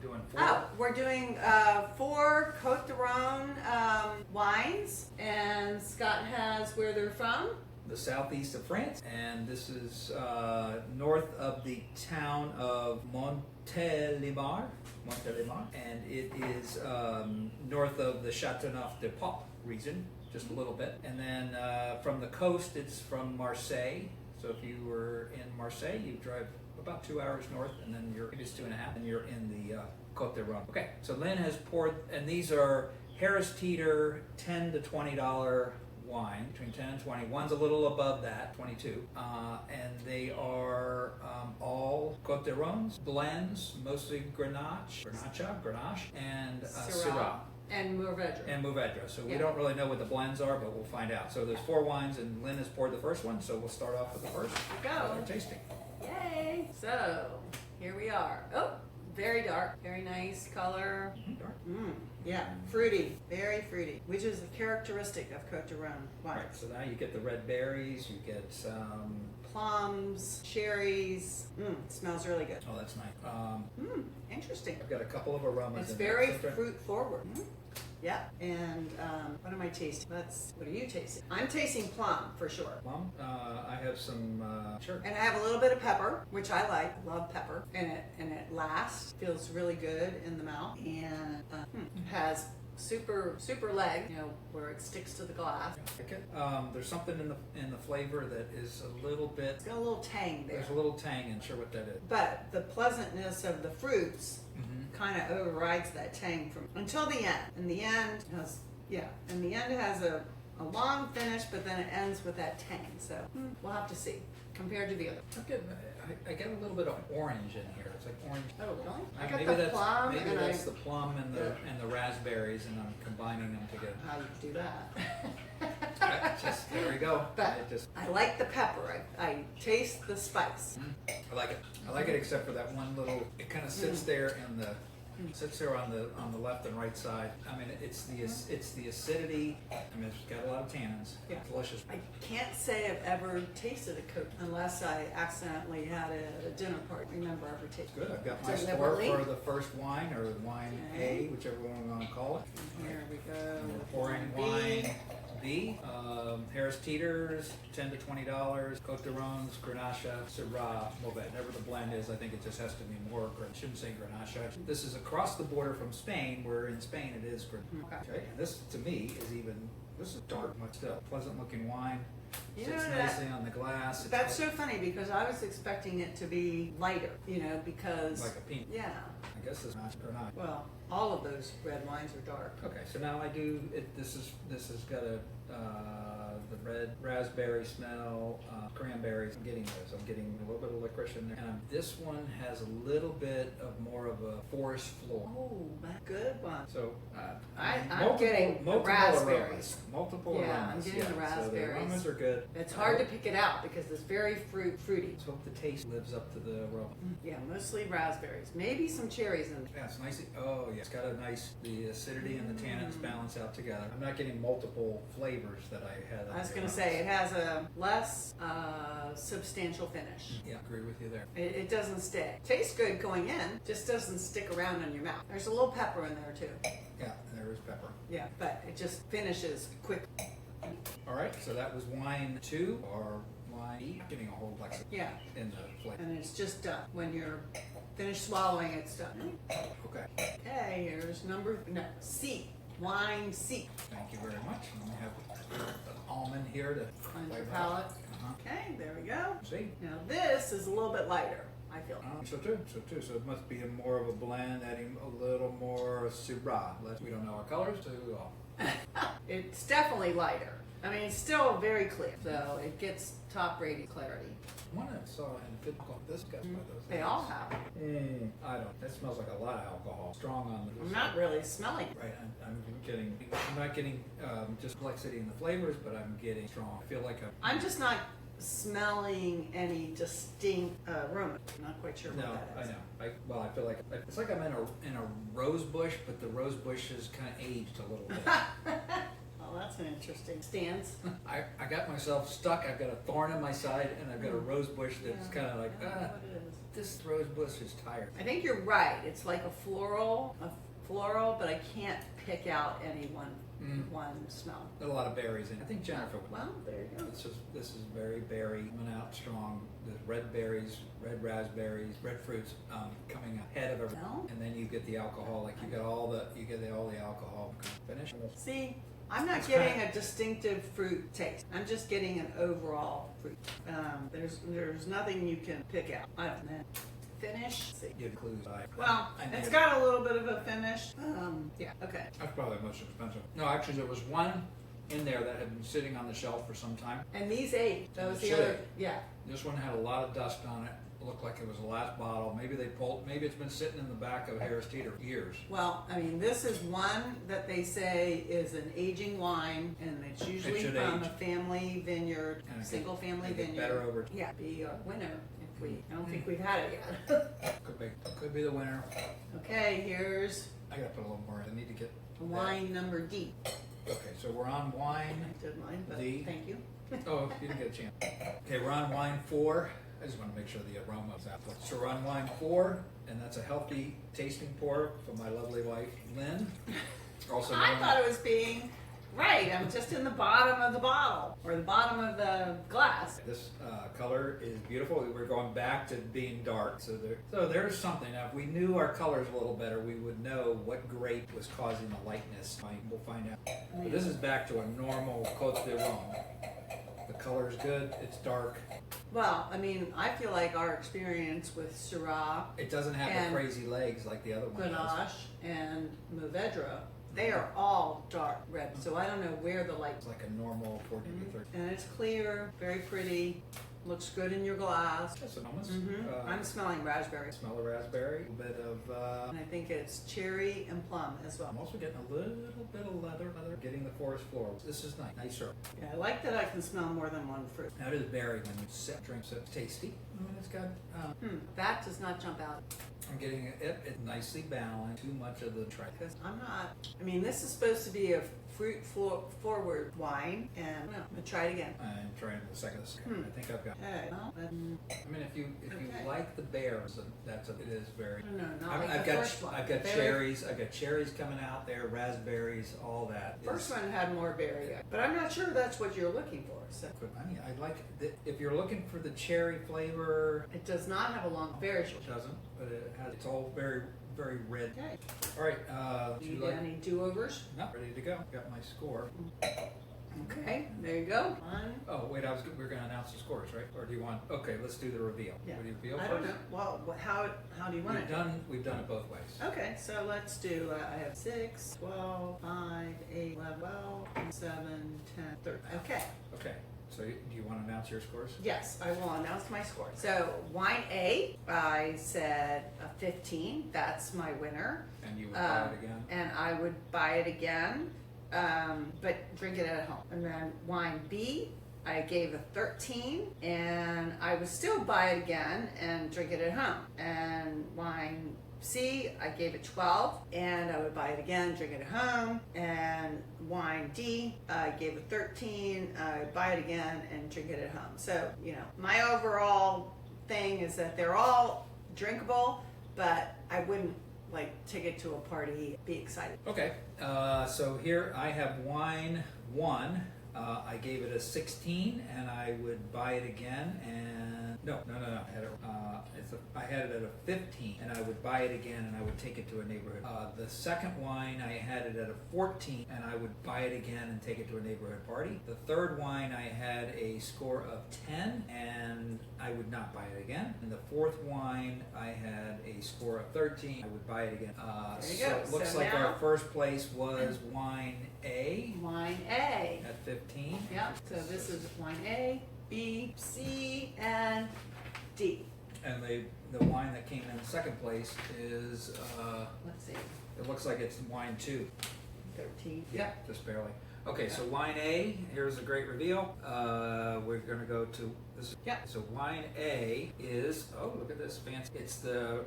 doing 4. Oh, we're doing 4 Côtes du Rhône wines, and Scott has where they're from. The southeast of France, and this is north of the town of Montélimar, and it is north of the Châteauneuf-du-Pape region, just a little bit. And then from the coast, it's from Marseille. So if you were in Marseille, you drive about 2 hours north, and then it's 2.5, and you're in the Côtes du Rhône. Okay, so Lynn has poured, and these are Harris Teeter $10 to $20 wine, between 10 and 20. One's a little above that, 22. And they are all Côtes du Rhône blends, mostly Grenache, and Syrah. And Mourvedre. So we don't really know what the blends are, but we'll find out. So there's 4 wines, and Lynn has poured the first one, so we'll start off with the first. Here we go. We're tasting. Yay! So, here we are. Oh, very dark. Very nice color. Dark. Yeah, fruity. Very fruity, which is a characteristic of Côtes du Rhône wines. Right, so now you get the red berries, you get plums, cherries. It smells really good. oh, that's nice. Interesting. I've got a couple of aromas It's in very there. fruit forward. Yeah, and what am I tasting? What are you tasting? I'm tasting plum for sure. Plum. I have some. Sure. And I have a little bit of pepper, which I like. Love pepper, and it lasts. Feels really good in the mouth, and has super leg, where it sticks to the glass. Okay. There's something in the flavor that is a little bit. It's got a little tang there. There's a little tang, and sure what that is. But the pleasantness of the fruits kind of overrides that tang until the end. And the end has a long finish, but then it ends with that tang. So we'll have to see compared to the other. I get a little bit of orange in here. It's like orange. Oh, really? I Maybe got the plum, maybe and that's the plum and the raspberries, and I'm combining them together. how you do that? There we go. But I like the pepper. I taste the spice. I like it. I like it, except for that one little. It kind of sits there sits there on the left and right side. I mean, it's the acidity. I mean, it's got a lot of tannins. Yeah. Delicious. I can't say I've ever tasted a Côte unless I accidentally had it at a dinner party. Remember ever tasted? Good. I've got my score for the first wine, or wine A, whichever one we want to call it. Here we go. And we're pouring wine B. Harris Teeter's $10 to $20. Côtes du Rhône, Grenache, Syrah, Mourvedre. Whatever the blend is, I think it just has to be more. I shouldn't say Grenache. This is across the border from Spain, where in Spain it is Grenache. Okay. And this, to me, this is dark, much still. Pleasant looking wine. Sits nicely on the glass. That's so funny because I was expecting it to be lighter, because like a pink. Yeah. I guess it's not Grenache. Well, all of those red wines are dark. Okay, so now I do it. This has got the red raspberry smell, cranberries. I'm getting those. I'm getting a little bit of licorice in there. And this one has a little bit of more of a forest floor. Oh, that's a good one. So I'm getting multiple raspberries. Aromas. Multiple aromas. Yeah, I'm getting the raspberries. So the aromas are good. It's hard to pick it out because it's very fruity. Let's hope the taste lives up to the aroma. Yeah, mostly raspberries. Maybe some cherries in there. Yeah, it's nice. Oh, yeah. It's got the acidity and the tannins balance out together. I'm not getting multiple flavors that I had. I was going to say, it has a less substantial finish. Yeah, agree with you there. It doesn't stick. Tastes good going in, just doesn't stick around in your mouth. There's a little pepper in there too. Yeah, there is pepper. Yeah, but it just finishes quick. All right, so that was wine 2 or wine E. Getting a whole Lexus in the flavor. And it's just done. When you're finished swallowing, it's done. Okay. Okay, here's C. Wine C. Thank you very much. And we have an almond here to Cleanse your palate. Okay, there we go. See? Now this is a little bit lighter, I feel. So too. So it must be more of a blend, adding a little more Syrah. We don't know our colors, so It's definitely lighter. I mean, it's still very clear, so it gets top-rated clarity. One I saw in Fitco, this guy's by those. They all have. I don't. That smells like a lot of alcohol. Strong on the. I'm not really smelling it. Right. I'm not getting just complexity in the flavors, but I'm getting strong. I feel like I'm just not smelling any distinct aroma. I'm not quite sure what that is. I know. I feel like it's like I'm in a rose bush, but the rose bush is kind of aged a little bit. Well, that's an interesting stance. I got myself stuck. I've got a thorn in my side, and I've got a rose bush that's kind of like, this rose bush is tired. I think you're right. It's like a floral, but I can't pick out any one smell. There's a lot of berries in it. I think Jennifer would. Well, there you go. This is very berry, coming out strong. The red berries, red raspberries, red fruits coming ahead of everything. No. And then you get the alcohol, like you get all the alcohol. Finish. See, I'm not getting a distinctive fruit taste. I'm just getting an overall fruit. There's nothing you can pick out. I don't know. Finish. See. Give clues. Well, it's got a little bit of a finish. Yeah. Okay. That's probably the most expensive. No, actually, there was one in there that had been sitting on the shelf for some time. And these 8. That was the Should. other. Yeah. This one had a lot of dust on it. It looked like it was the last bottle. Maybe it's been sitting in the back of Harris Teeter years. Well, I mean, this is one that they say is an aging wine, and it's usually from a family vineyard, single family vineyard. Better over. Yeah, be a winner. I don't think we've had it yet. Could be the winner. Okay, here's I gotta put a little more. I need to get wine number D. Okay, so we're on wine. I did mine, but D. thank you. Oh, you didn't get a chance. Okay, we're on wine 4. I just want to make sure the aroma's out. So we're on wine 4, and that's a healthy tasting pour from my lovely wife, Lynn. Also, I thought it was being right. I'm just in the bottom of the bottle or the bottom of the glass. This color is beautiful. We're going back to being dark. So there's something. Now, if we knew our colors a little better, we would know what grape was causing the lightness. We'll find out. But this is back to a normal Côtes du Rhône. The color's good. It's dark. Well, I mean, I feel like our experience with Syrah, It doesn't have the crazy legs like the other one. Grenache, and Mourvedre, they are all dark red. So I don't know where the light. It's like a normal 14 to 13. And it's clear, very pretty, looks good in your glass. That's enormous. I'm smelling raspberry. Smell of raspberry, a little bit of. And I think it's cherry and plum as well. I'm also getting a little bit of leather. Getting the forest floral. This is nice. Nicer. Yeah, I like that I can smell more than one fruit. Now it is berry when you sip, drink, so it's tasty. It's got. That does not jump out. I'm getting it nicely balanced. Too much of the try. Because I'm not. I mean, this is supposed to be a fruit forward wine, and I'm gonna try it again. I'm trying the second. I think I've got. Okay. Well, I mean, if you like the bears, it is very. No, not like I've the got first one. I've got cherries. I've got cherries coming out there. Raspberries, all that. First one had more berry, but I'm not sure that's what you're looking for. So I mean, I like if you're looking for the cherry flavor. it does not have a long berry short. It doesn't, but it's all very, very red. Okay. All right. Need any do-overs? Not ready to go. Got my score. Okay, there you go. One. Oh wait, we're going to announce the scores, right? Or do you want? Okay, let's do the reveal. Yeah. What do you reveal I first? don't know. Well, how do you want it? We've done it both ways. Okay, so let's do, I have 6, 12, 5, 8, 11, 12, 7, 10, 13. Okay. Okay. So do you want to announce your scores? Yes, I will announce my score. So wine A, I said a 15. That's my winner. And you would buy it again? And I would buy it again, but drink it at home. And then wine B, I gave a 13, and I would still buy it again and drink it at home. And wine C, I gave it 12, and I would buy it again, drink it at home. And wine D, I gave it 13, I would buy it again and drink it at home. So, my overall thing is that they're all drinkable, but I wouldn't take it to a party, be excited. Okay, so here I have wine 1. I gave it a 16, and I would buy it again. And no, I had it at a 15, and I would buy it again, and I would take it to a neighborhood. The second wine, I had it at a 14, and I would buy it again and take it to a neighborhood party. The third wine, I had a score of 10, and I would not buy it again. And the fourth wine, I had a score of 13. I would buy it again. There you So go. it looks So like now- our first place was wine A Wine A. at 15. Yep, so this is wine A, B, C, and D. And the wine that came in second place is, Let's see, it looks like it's wine 2. 13. Yeah, just barely. Okay, so wine A, here's a great reveal. We're going to go to this. Yeah. So wine A is, oh, look at this fancy. It's the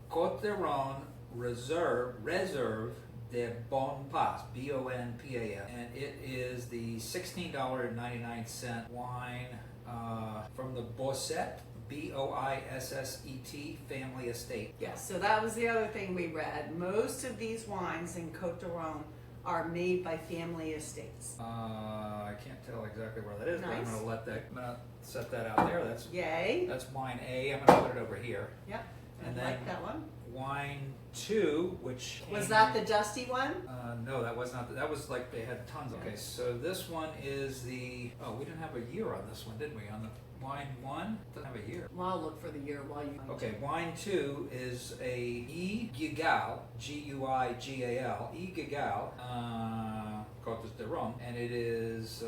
Côtes du Rhône Réserve de Bonpas, Bonpas, and it is the $16.99 wine from the Boisset Boisset Family Estate. Yes, so that was the other thing we read. Most of these wines in Côtes du Rhône are made by family estates. I can't tell exactly where that is, but I'm Nice. going to set that out there. Yay. That's wine A. I'm going to put it over here. Yep, And I then like that one. wine 2, which Was came- that the dusty one? no, that was not. That was like they had tons. Okay, so this one is the. Oh, we didn't have a year on this one, did we? On the wine 1, doesn't have a year. Well, I'll look for the year while you. Okay, wine 2 is a Guigal, Guigal, Guigal, Côtes du Rhône, and it is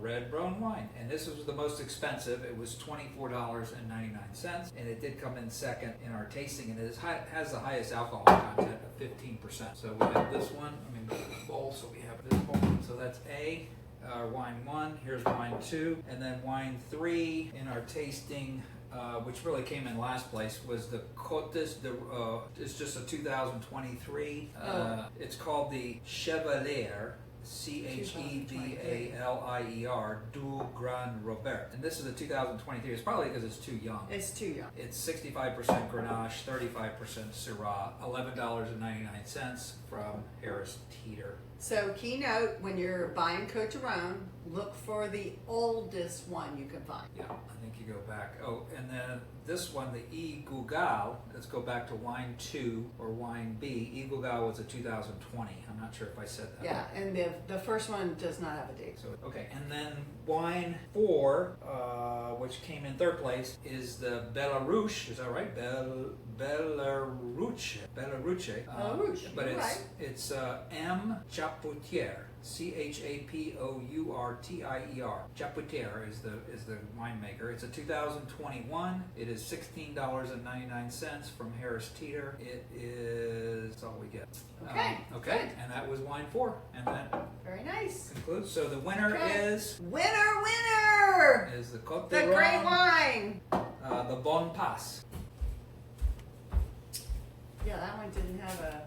red brown wine. And this was the most expensive. It was $24.99, and it did come in second in our tasting, and it has the highest alcohol content of 15%. So we have this one. I mean, the bowl. So we have this bowl. So that's A. Wine 1, here's wine 2, and then wine 3 in our tasting, which really came in last place, was the Côtes du Rhône. It's just a 2023. It's called the Chevalier, Chevalier du Grand Robert. And this is a 2023. It's probably because it's too young. It's too young. It's 65% Grenache, 35% Syrah, $11.99 from Harris Teeter. So keynote, when you're buying Côtes du Rhône, look for the oldest one you can find. Yeah, I think you go back. Oh, and then this one, the Guigal, let's go back to wine 2 or wine B. Guigal was a 2020. I'm not sure if I said that. Yeah, and the first one does not have a date. So, okay, and then wine 4, which came in third place, is the Belleruche. Is that right? Belleruche. Belleruche, But you're right. it's M. Chapoutier. Chapoutier. Chapoutier is the winemaker. It's a 2021. It is $16.99 from Harris Teeter. It is that's all we get. Okay, Okay. good. And that was wine 4, and that Very nice. concludes. So the winner is Winner! the Côtes du The great Rhône, wine! the Bonpas. Yeah, that one didn't have a